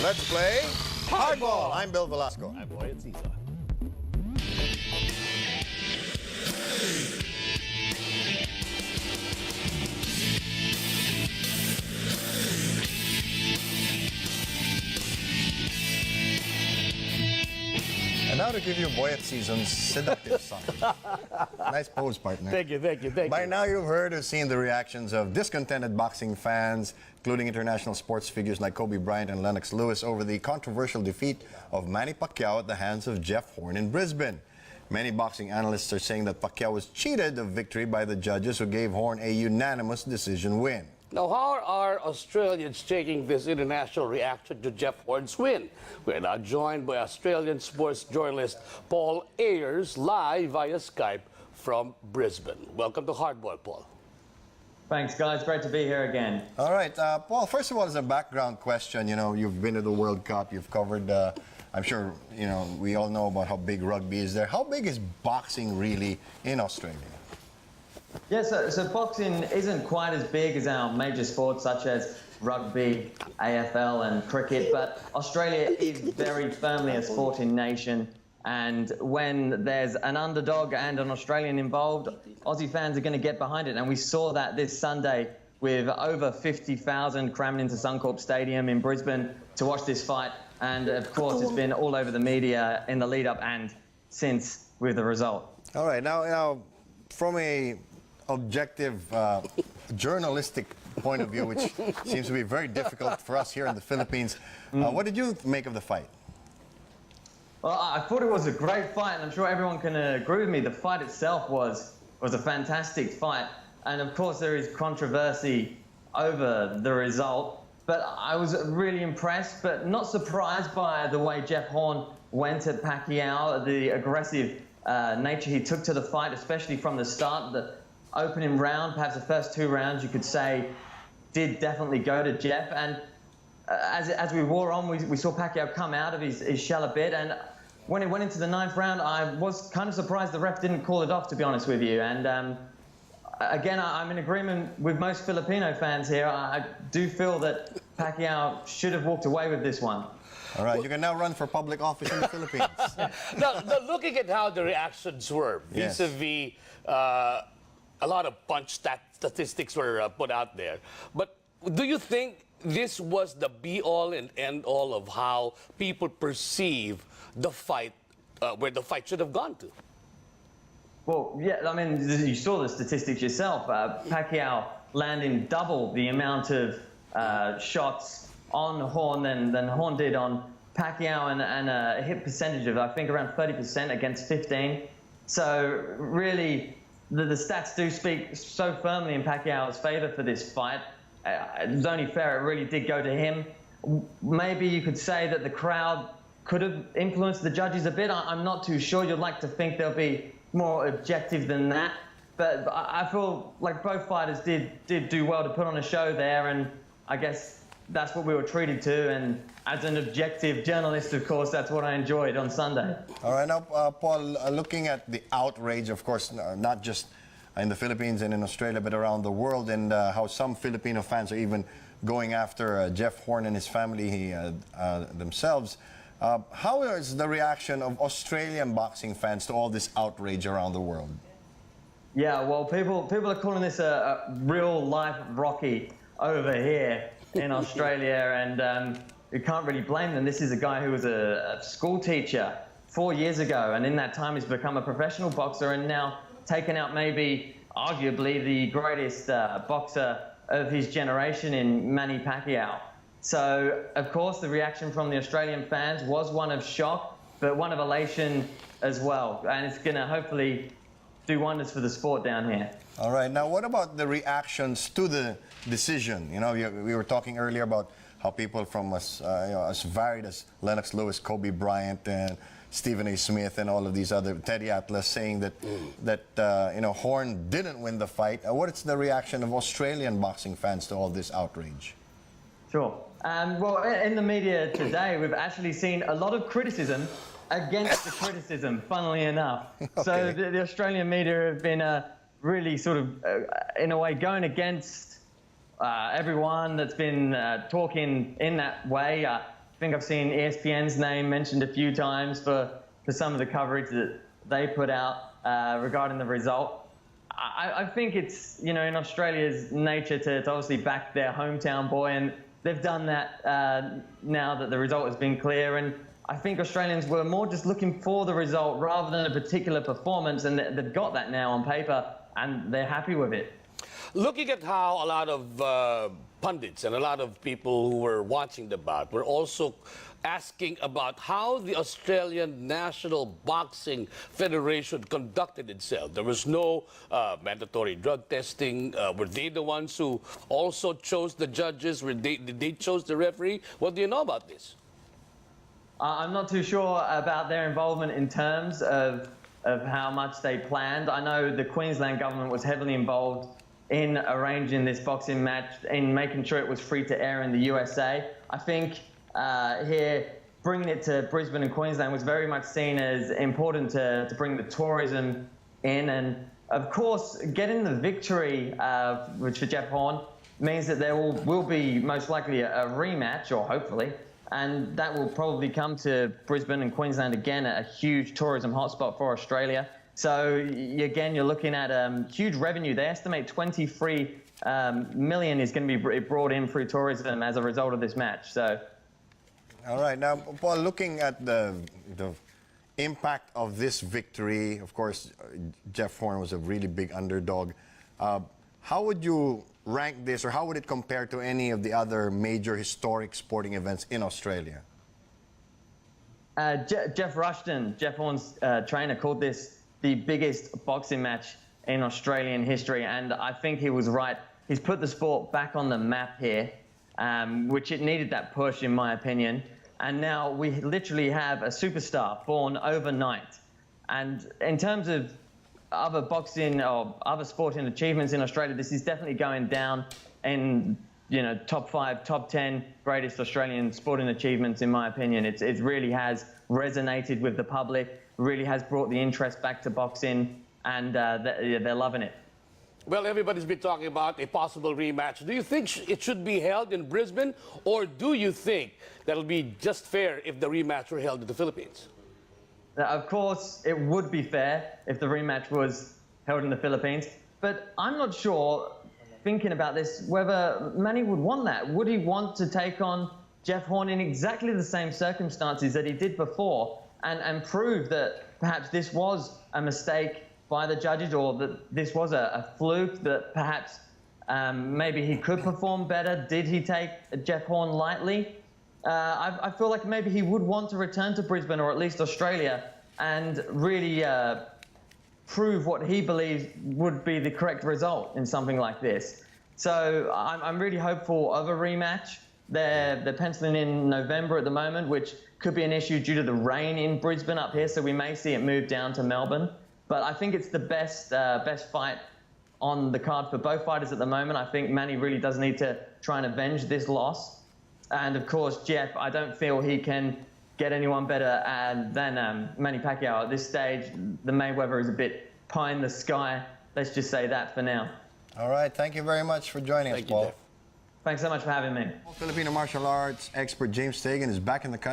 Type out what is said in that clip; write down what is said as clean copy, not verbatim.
Let's play Hardball. I'm Bill Velasco. I'm Boyet, Sison. And now to give you Boyet Sison's seductive song. Nice pose, partner. Thank you. By now you've heard or seen the reactions of discontented boxing fans, including international sports figures like Kobe Bryant and Lennox Lewis, over the controversial defeat of Manny Pacquiao at the hands of Jeff Horn in Brisbane. Many boxing analysts are saying that Pacquiao was cheated of victory by the judges who gave Horn a unanimous decision win. Now, how are Australians taking this international reaction to Jeff Horn's win? We're now joined by Australian sports journalist Paul Eyers live via Skype from Brisbane. Welcome to Hardball, Paul. Thanks, guys. Great to be here again. All right, Paul, first of all, as a background question, you know, you've been to the World Cup, you've covered, I'm sure, you know, we all know about how big rugby is there. How big is boxing really in Australia? Yeah, so boxing isn't quite as big as our major sports such as rugby, AFL and cricket, but Australia is very firmly a sporting nation. And when there's an underdog and an Australian involved, Aussie fans are going to get behind it. And we saw that this Sunday with over 50,000 crammed into Suncorp Stadium in Brisbane to watch this fight. And of course, it's been all over the media in the lead up and since with the result. All right, now from a objective journalistic point of view, which seems to be very difficult for us here in the Philippines, what did you make of the fight? Well, I thought it was a great fight, and I'm sure everyone can agree with me. The fight itself was a fantastic fight, and of course there is controversy over the result, but I was really impressed but not surprised by the way Jeff Horn went at Pacquiao, the aggressive nature he took to the fight, especially from the start. The opening round, perhaps the first two rounds, you could say, did definitely go to Jeff. And as we wore on, we saw Pacquiao come out of his shell a bit. And when it went into the ninth round, I was kind of surprised the ref didn't call it off, to be honest with you. And again, I'm in agreement with most Filipino fans here. I do feel that Pacquiao should have walked away with this one. All right, you can now run for public office in the Philippines. Now, looking at how the reactions were vis-a-vis a lot of punch statistics were put out there. But do you think this was the be-all and end-all of how people perceive the fight, where the fight should have gone to? Well, yeah, I mean, you saw the statistics yourself. Pacquiao landing double the amount of shots on Horn than Horn did on Pacquiao, and a hit percentage of, I think, around 30% against 15. So really, the stats do speak so firmly in Pacquiao's favor for this fight. It was only fair it really did go to him. Maybe you could say that the crowd could have influenced the judges a bit. I'm not too sure. You'd like to think they'll be more objective than that. But I feel like both fighters did do well to put on a show there, and I guess that's what we were treated to. And as an objective journalist, of course, that's what I enjoyed on Sunday. All right, now, Paul, looking at the outrage, of course, not just in the Philippines and in Australia, but around the world, and how some Filipino fans are even going after Jeff Horn and his family themselves. How is the reaction of Australian boxing fans to all this outrage around the world? Yeah, well, people are calling this a real-life Rocky over here in Australia, and you can't really blame them. This is a guy who was a school teacher 4 years ago, and in that time he's become a professional boxer and now taken out maybe, arguably, the greatest boxer of his generation in Manny Pacquiao. So, of course, the reaction from the Australian fans was one of shock, but one of elation as well. And it's going to hopefully do wonders for the sport down here. All right. Now, what about the reactions to the decision? You know, we were talking earlier about how people from as varied as Lennox Lewis, Kobe Bryant, and Stephen A. Smith, and all of these other, Teddy Atlas, saying that Horn didn't win the fight. What is the reaction of Australian boxing fans to all this outrage? Sure. Well, in the media today, we've actually seen a lot of criticism against the criticism, funnily enough. Okay. So the Australian media have been really sort of, in a way, going against everyone that's been talking in that way. I think I've seen ESPN's name mentioned a few times for some of the coverage that they put out regarding the result. I think it's, in Australia's nature to obviously back their hometown boy, and they've done that now that the result has been clear. And I think Australians were more just looking for the result rather than a particular performance, and they've got that now on paper, and they're happy with it. Looking at how a lot of pundits and a lot of people who were watching the bout were also asking about how the Australian National Boxing Federation conducted itself. There was no mandatory drug testing. Were they the ones who also chose the judges? Did they chose the referee? What do you know about this? I'm not too sure about their involvement in terms of how much they planned. I know the Queensland government was heavily involved in arranging this boxing match, in making sure it was free to air in the USA. I think here, bringing it to Brisbane and Queensland was very much seen as important to bring the tourism in. And of course, getting the victory, which for Jeff Horn, means that there will be most likely a rematch, or hopefully, and that will probably come to Brisbane and Queensland again, a huge tourism hotspot for Australia. So again, you're looking at huge revenue. They estimate 23 million is going to be brought in through tourism as a result of this match. So, all right, now, Paul, looking at the impact of this victory, of course, Jeff Horn was a really big underdog. How would you rank this, or how would it compare to any of the other major historic sporting events in Australia? Jeff Rushton, Jeff Horn's trainer, called this the biggest boxing match in Australian history, and I think he was right. He's put the sport back on the map here, which it needed that push, in my opinion. And now we literally have a superstar born overnight. And in terms of other boxing or other sporting achievements in Australia, this is definitely going down in top 5, top 10 greatest Australian sporting achievements, in my opinion. It really has resonated with the public, really has brought the interest back to boxing, and they're loving it. Well, everybody's been talking about a possible rematch. Do you think it should be held in Brisbane, or do you think that it'll be just fair if the rematch were held in the Philippines? Of course, it would be fair if the rematch was held in the Philippines, but I'm not sure, thinking about this, whether Manny would want that. Would he want to take on Jeff Horn in exactly the same circumstances that he did before and prove that perhaps this was a mistake by the judges, or that this was a fluke, that perhaps maybe he could perform better? Did he take Jeff Horn lightly? I feel like maybe he would want to return to Brisbane, or at least Australia, and really prove what he believes would be the correct result in something like this. So I'm really hopeful of a rematch. They're penciling in November at the moment, which could be an issue due to the rain in Brisbane up here, so we may see it move down to Melbourne. But I think it's the best fight on the card for both fighters at the moment. I think Manny really does need to try and avenge this loss. And of course, Jeff, I don't feel he can get anyone better than Manny Pacquiao at this stage. The Mayweather is a bit pie in the sky. Let's just say that for now. All right, thank you very much for joining us, Paul. Thanks so much for having me. Filipino martial arts expert James Tagan is back in the country.